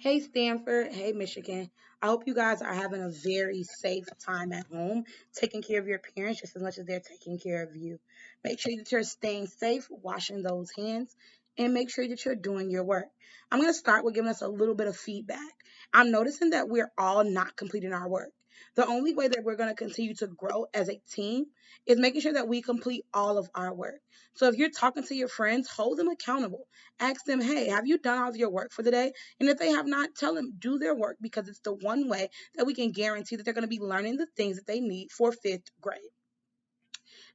Hey Stanford, hey Michigan. I hope you guys are having a very safe time at home, taking care of your parents just as much as they're taking care of you. Make sure that you're staying safe, washing those hands, and make sure that you're doing your work. I'm going to start with giving us a little bit of feedback. I'm noticing that we're all not completing our work. The only way that we're going to continue to grow as a team is making sure that we complete all of our work. So if you're talking to your friends, hold them accountable. Ask them, hey, have you done all of your work for the day? And if they have not, tell them do their work because it's the one way that we can guarantee that they're going to be learning the things that they need for fifth grade.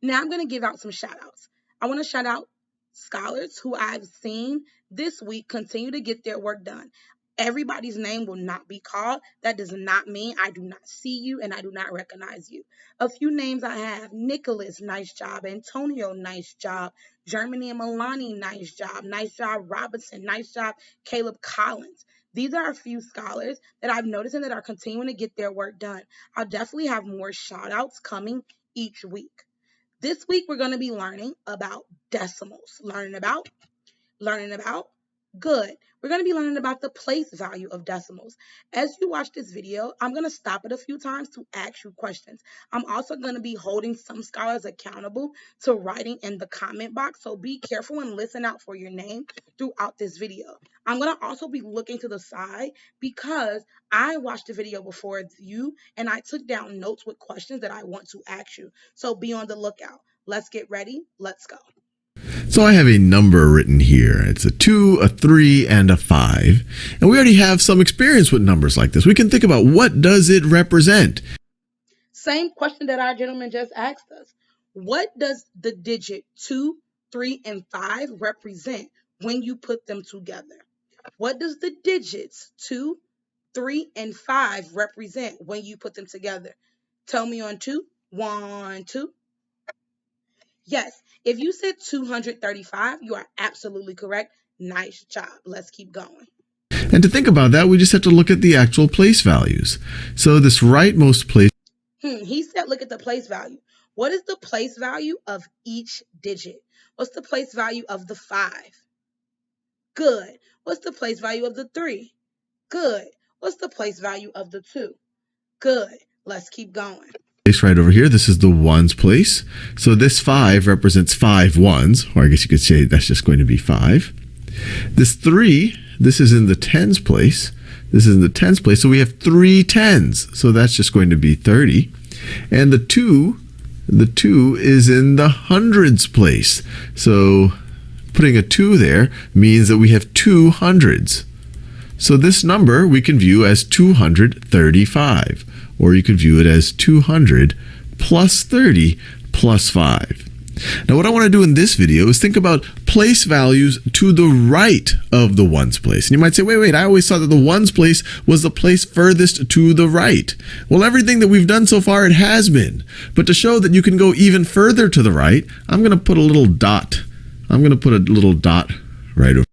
Now I'm going to give out some shout outs. I want to shout out scholars who I've seen this week continue to get their work done. Everybody's name will not be called. That does not mean I do not see you and I do not recognize you. A few names I have: Nicholas, nice job. Antonio, nice job. Germany and Milani, nice job. Nice job, Robinson, nice job. Caleb Collins. These are a few scholars that I've noticed and that are continuing to get their work done. I'll definitely have more shout outs coming each week. This week, we're going to be learning about decimals. Learning about, good. We're going to be learning about the place value of decimals. As you watch this video, I'm going to stop it a few times to ask you questions. I'm also going to be holding some scholars accountable to writing in the comment box, so be careful and listen out for your name throughout this video. I'm going to also be looking to the side because I watched the video before you and I took down notes with questions that I want to ask you. So be on the lookout. Let's get ready. Let's go. So I have a number written here. It's a 2, a 3, and a 5. And we already have some experience with numbers like this. We can think about, what does it represent? Same question that our gentleman just asked us. What does the digit 2, 3, and 5 represent when you put them together? What does the digits 2, 3, and 5 represent when you put them together? Tell me on 2. 1, 2. Yes, if you said 235, you are absolutely correct. Nice job. Let's keep going. And to think about that, we just have to look at the actual place values. So this rightmost place. He said look at the place value. What is the place value of each digit? What's the place value of the 5? Good. What's the place value of the 3? Good. What's the place value of the 2? Good. Let's keep going. Right over here, this is the ones place. So this 5 represents 5 ones, or I guess you could say that's just going to be 5. This 3, this is in the tens place. This is in the tens place, so we have 3 tens. So that's just going to be 30. And the 2 is in the hundreds place. So putting a 2 there means that we have 2 hundreds. So this number we can view as 235, or you could view it as 200 plus 30 plus 5. Now what I want to do in this video is think about place values to the right of the ones place. And you might say, wait, I always thought that the ones place was the place furthest to the right. Well, everything that we've done so far, it has been. But to show that you can go even further to the right, I'm going to put a little dot. I'm going to put a little dot right over.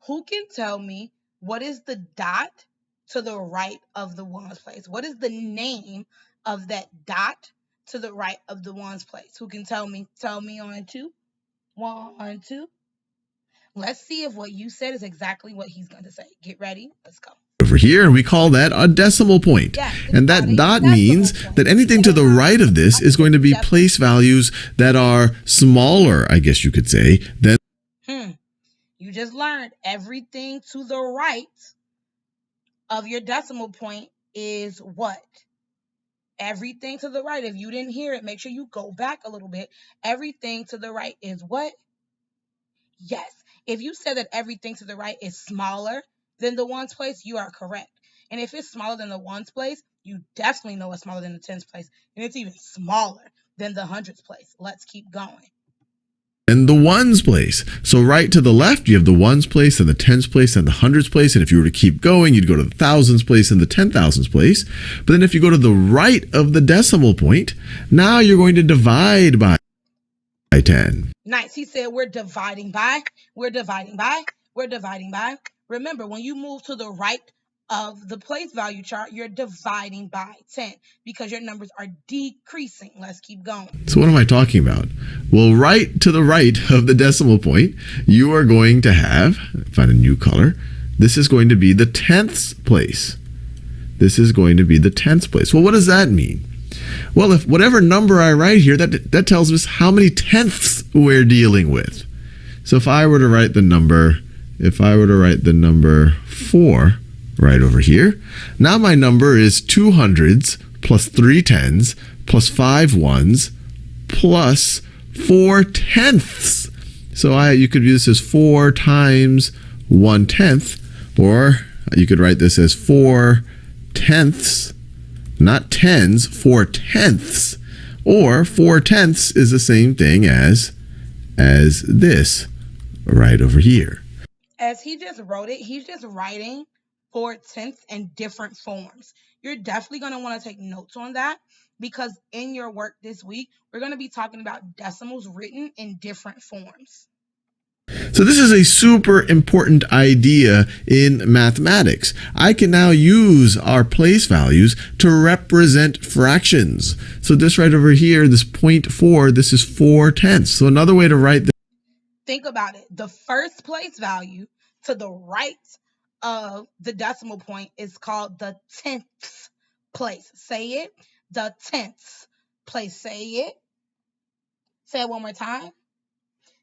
Who can tell me what is the dot to the right of the ones place? What is the name of that dot to the right of the ones place? Who can tell me? Tell me on 2. 1, 2. Let's see if what you said is exactly what he's going to say. Get ready. Let's go. Over here, and we call that a decimal point. Yeah, and that dot means that anything to the right of this is going to be place values that are smaller, I guess you could say, than. You just learned everything to the right of your decimal point is what? Everything to the right. If you didn't hear it, make sure you go back a little bit. Everything to the right is what? Yes. If you said that everything to the right is smaller than the ones place, you are correct. And if it's smaller than the ones place, you definitely know it's smaller than the tens place. And it's even smaller than the hundreds place. Let's keep going. And the ones place. So right to the left, you have the ones place and the tens place and the hundreds place. And if you were to keep going, you'd go to the thousands place and the 10,000s place. But then if you go to the right of the decimal point, now you're going to divide by 10. Nice. He said we're dividing by. Remember, when you move to the right of the place value chart, you're dividing by 10 because your numbers are decreasing. Let's keep going. So what am I talking about? Well, right to the right of the decimal point, you are going to have, find a new color, this is going to be the tenths place. This is going to be the tenths place. Well, what does that mean? Well, if whatever number I write here, that tells us how many tenths we're dealing with. So if I were to write the number 4 right over here, now my number is 2 hundreds plus 3 tens plus 5 ones plus 4 tenths. So you could view this as 4 times 1/10, or you could write this as 4 tenths, not tens, 4 tenths, or 4 tenths is the same thing as this right over here. As he just wrote it, he's just writing 4 tenths in different forms. You're definitely going to want to take notes on that, because in your work this week, we're going to be talking about decimals written in different forms. So this is a super important idea in mathematics. I can now use our place values to represent fractions. So this right over here, this 0.4, this is 4 tenths. So another way to write this. Think about it. The first place value to the right of the decimal point is called the tenths place. Say it. The tenths place. Say it. Say it one more time.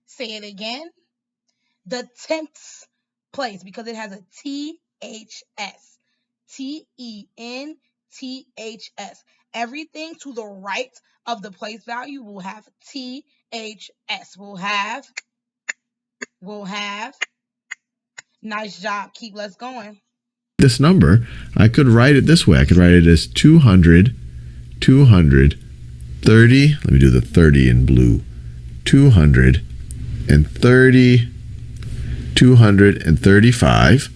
Say it again. The tenths place, because it has a THS. TENTHS. Everything to the right of the place value will have THS. We'll have. Nice job. Keep let's going. This number, I could write it this way. I could write it as 230. Let me do the 30 in blue. 230. 235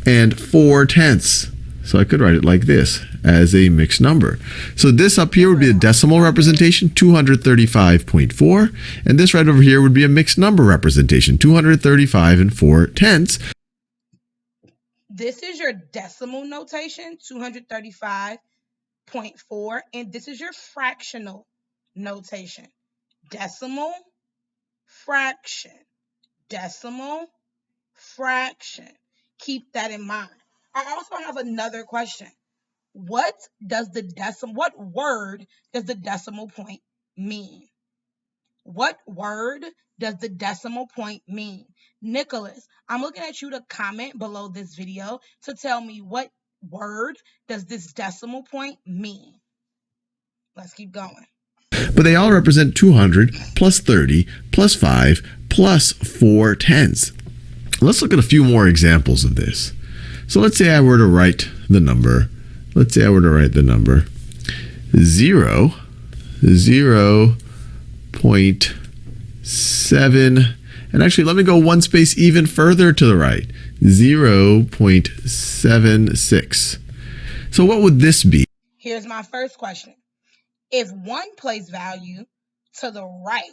and 4 tenths. So I could write it like this as a mixed number. So this up here would be a decimal representation, 235.4, and this right over here would be a mixed number representation, 235 and 4 tenths. This is your decimal notation, 235.4, and this is your fractional notation. Decimal, fraction, decimal, fraction. Keep that in mind. I also have another question. What word does the decimal point mean? What word does the decimal point mean? Nicholas, I'm looking at you to comment below this video to tell me what word does this decimal point mean. Let's keep going. But they all represent 200 plus 30 plus 5 plus 4 tenths. Let's look at a few more examples of this. So let's say I were to write the number. 0.7, and actually let me go one space even further to the right, 0.76. So what would this be? Here's my first question. If one place value to the right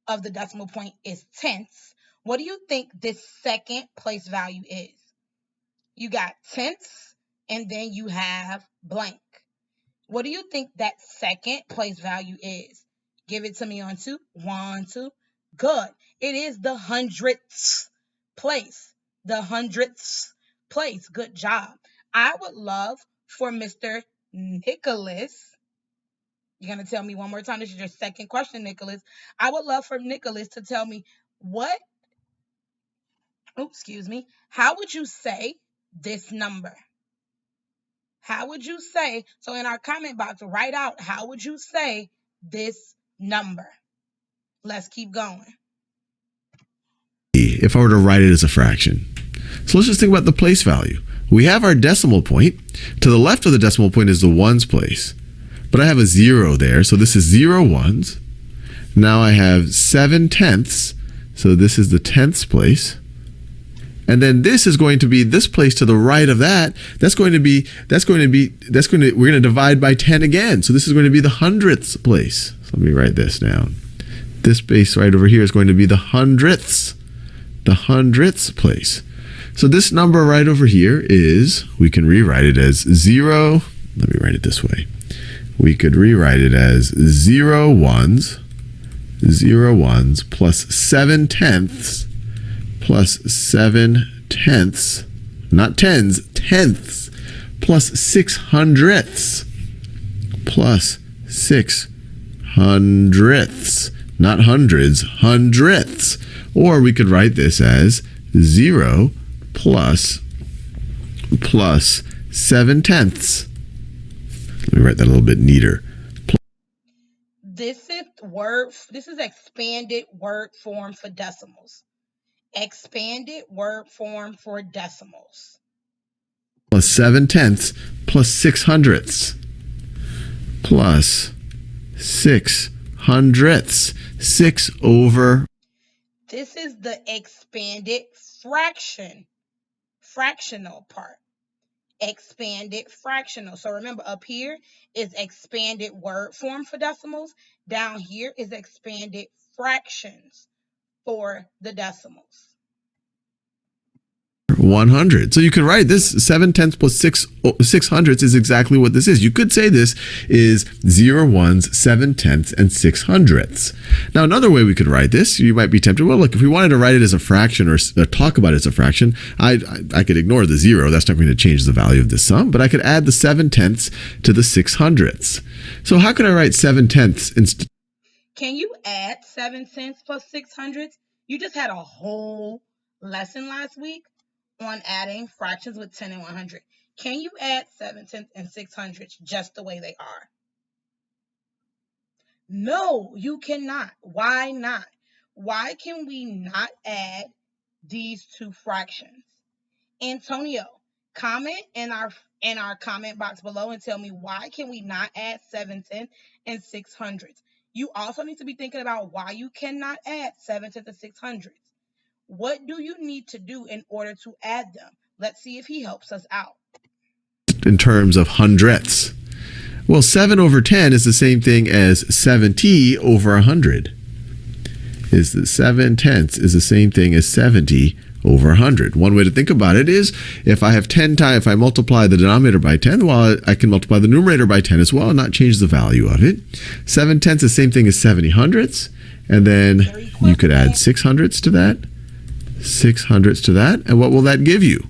of the decimal point is tenths, what do you think this second place value is? You got tenths, and then you have blank. What do you think that second place value is? Give it to me on 2. 1, 2. Good. It is the hundredths place. The hundredths place. Good job. I would love for Mr. Nicholas. You're going to tell me one more time. This is your second question, Nicholas. I would love for Nicholas to tell me how would you say this number? How would you say, so in our comment box, write out, how would you say this number? Let's keep going. If I were to write it as a fraction. So let's just think about the place value. We have our decimal point. To the left of the decimal point is the ones place. But I have a 0 there, so this is 0 ones. Now I have 7 tenths, so this is the tenths place. And then this is going to be this place to the right of that. We're going to divide by 10 again. So this is going to be the hundredths place. So let me write this down. This space right over here is going to be the hundredths place. So this number right over here we can rewrite it as 0. Let me write it this way. We could rewrite it as 0 ones plus 7 tenths plus 7 tenths not tens, tenths, plus 600ths, plus 600ths, not hundreds, hundredths. Or we could write this as 0 plus 7/10. Let me write that a little bit neater. This is expanded word form for decimals. Expanded word form for decimals. Plus 7/10 plus 600ths plus 600ths. 6 over. This is the expanded fractional part. Expanded fractional. So remember, up here is expanded word form for decimals. Down here is expanded fractions for the decimals. 100. So you could write this 7/10 plus 600ths is exactly what this is. You could say this is 0 ones, 7/10, and 600ths. Now, another way we could write this, you might be tempted, well, look, if we wanted to write it as a fraction or talk about it as a fraction, I could ignore the 0. That's not going to change the value of this sum, but I could add the 7/10 to the 600ths. So how could I write 7/10 instead? Can you add 7/10 plus 600ths? You just had a whole lesson last week on adding fractions with 10 and 100. Can you add 7/10 and 600ths just the way they are? No, you cannot. Why not? Why can we not add these two fractions? Antonio, comment in our comment box below and tell me, why can we not add 7/10 and 600ths? You also need to be thinking about why you cannot add 7/10 and 600ths. What do you need to do in order to add them? Let's see if he helps us out. In terms of hundredths. Well, 7 over 10 is the same thing as 70 over 100. 7/10 is the same thing as 70 over 100. One way to think about it is, if I have 10 times, if I multiply the denominator by 10, well, I can multiply the numerator by 10 as well and not change the value of it. 7/10 is the same thing as 70 hundredths. And then you could add 600ths to that. 600ths to that. And what will that give you?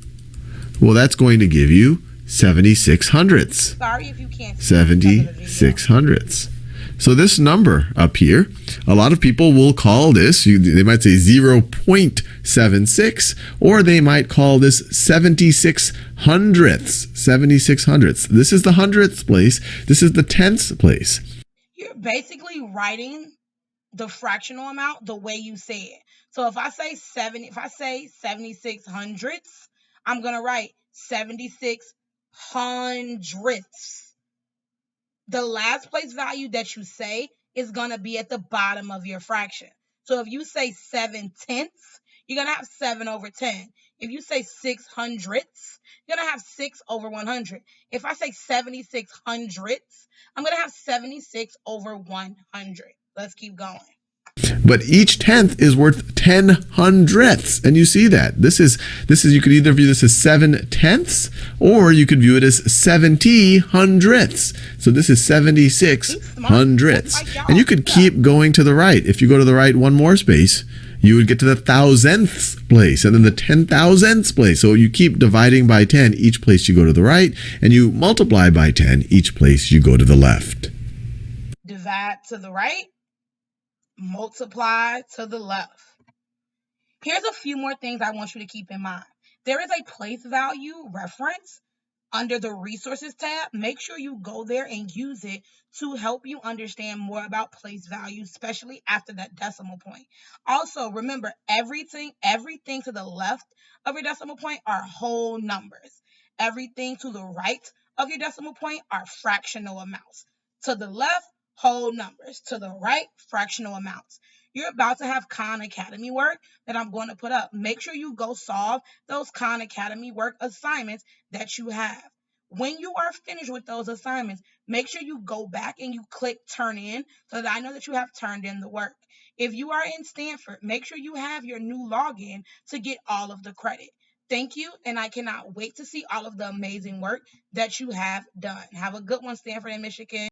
Well, that's going to give you 76 hundredths. Sorry if you can't see 76 hundredths. So this number up here, a lot of people will call this, they might say 0.76, or they might call this 76 hundredths. 76 hundredths. This is the hundredths place. This is the tenths place. You're basically writing the fractional amount the way you say it. So if I say 76 hundredths, I'm going to write 76 hundredths. The last place value that you say is going to be at the bottom of your fraction. So if you say 7/10, you're going to have 7 over 10. If you say 6 hundredths, you're going to have 6 over 100. If I say 76 hundredths, I'm going to have 76 over 100. Let's keep going. But each tenth is worth 10 hundredths. And you see that. This is you could either view this as 7/10, or you could view it as 70 hundredths. So this is 76 hundredths. And you could keep going to the right. If you go to the right one more space, you would get to the thousandths place and then the 10,000ths place. So you keep dividing by 10 each place you go to the right, and you multiply by 10 each place you go to the left. Divide to the right, multiply to the left. Here's a few more things I want you to keep in mind. There is a place value reference under the resources tab. Make sure you go there and use it to help you understand more about place value, especially after that decimal point. Also, remember, everything to the left of your decimal point are whole numbers. Everything to the right of your decimal point are fractional amounts. To the left, whole numbers. To the right, fractional amounts. You're about to have Khan Academy work that I'm going to put up. Make sure you go solve those Khan Academy work assignments that you have. When you are finished with those assignments, make sure you go back and you click turn in so that I know that you have turned in the work. If you are in Stanford, make sure you have your new login to get all of the credit. Thank you, and I cannot wait to see all of the amazing work that you have done. Have a good one, Stanford and Michigan.